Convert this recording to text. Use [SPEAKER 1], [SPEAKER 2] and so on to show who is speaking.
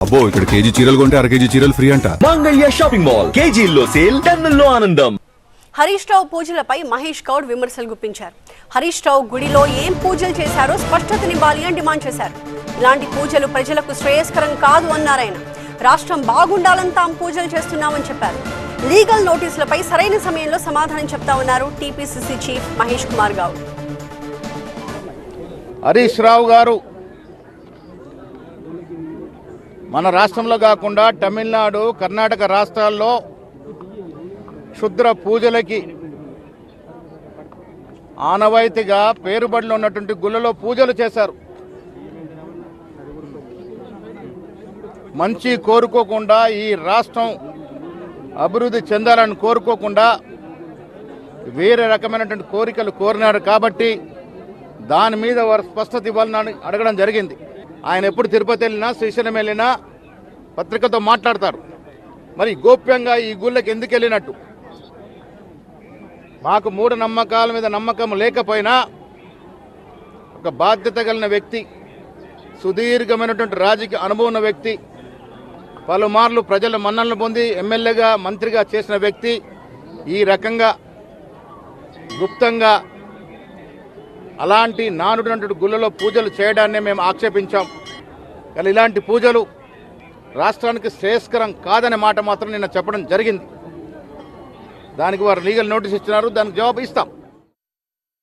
[SPEAKER 1] అబ్బో ఇక్కడ కేజీ చీరలు కొంటే అర కేజీ చీరలు ఫ్రీ అంట.
[SPEAKER 2] మంగళ్య షాపింగ్ మాల్ కేజీల్లో సేల్, టన్నుల్లో ఆనందం.
[SPEAKER 3] హరీష్ రావు పూజలపై మహేష్ గౌడ్ విమర్శలు గుప్పించారు. హరీష్ రావు గుడిలో ఏం పూజలు చేశారో స్పష్టతనివ్వాలి అని డిమాండ్ చేశారు. ఇలాంటి పూజలు ప్రజలకు శ్రేయస్కరం కాదు అన్నారాయన. రాష్ట్రం బాగుండాలని తాము పూజలు చేస్తున్నామని చెప్పారు. లీగల్ నోటీసులపై సరైన సమయంలో సమాధానం చెప్తామన్నారు టీపీసీసీ చీఫ్ మహేష్ కుమార్ గౌడ్.
[SPEAKER 4] హరీష్ రావు గారు మన రాష్ట్రంలో కాకుండా తమిళనాడు, కర్ణాటక రాష్ట్రాల్లో క్షుద్ర పూజలకి ఆనవాయితీగా పేరుబడిలో ఉన్నటువంటి గుళ్ళలో పూజలు చేశారు. మంచి కోరుకోకుండా, ఈ రాష్ట్రం అభివృద్ధి చెందాలని కోరుకోకుండా వేరే రకమైనటువంటి కోరికలు కోరినారు. కాబట్టి దాని మీద వారు స్పష్టత ఇవ్వాలని అడగడం జరిగింది. ఆయన ఎప్పుడు తిరుపతి వెళ్ళినా, శ్రీశైలం వెళ్ళినా పత్రికతో మాట్లాడతారు. మరి గోప్యంగా ఈ గుళ్ళకి ఎందుకు వెళ్ళినట్టు? మాకు మూఢనమ్మకాల మీద నమ్మకం లేకపోయినా ఒక బాధ్యత కలిగిన వ్యక్తి, సుదీర్ఘమైనటువంటి రాజకీయ అనుభవం ఉన్న వ్యక్తి, పలుమార్లు ప్రజల మన్ననలు పొంది ఎమ్మెల్యేగా, మంత్రిగా చేసిన వ్యక్తి ఈ రకంగా గుప్తంగా అలాంటి నానుడినటువంటి గుళ్ళలో పూజలు చేయడాన్నే మేము ఆక్షేపించాం. కానీ ఇలాంటి పూజలు రాష్ట్రానికి శ్రేయస్కరం కాదనే మాట మాత్రం నిన్న చెప్పడం జరిగింది. దానికి వారు లీగల్ నోటీస్ ఇచ్చినారు, దానికి జవాబు ఇస్తాం.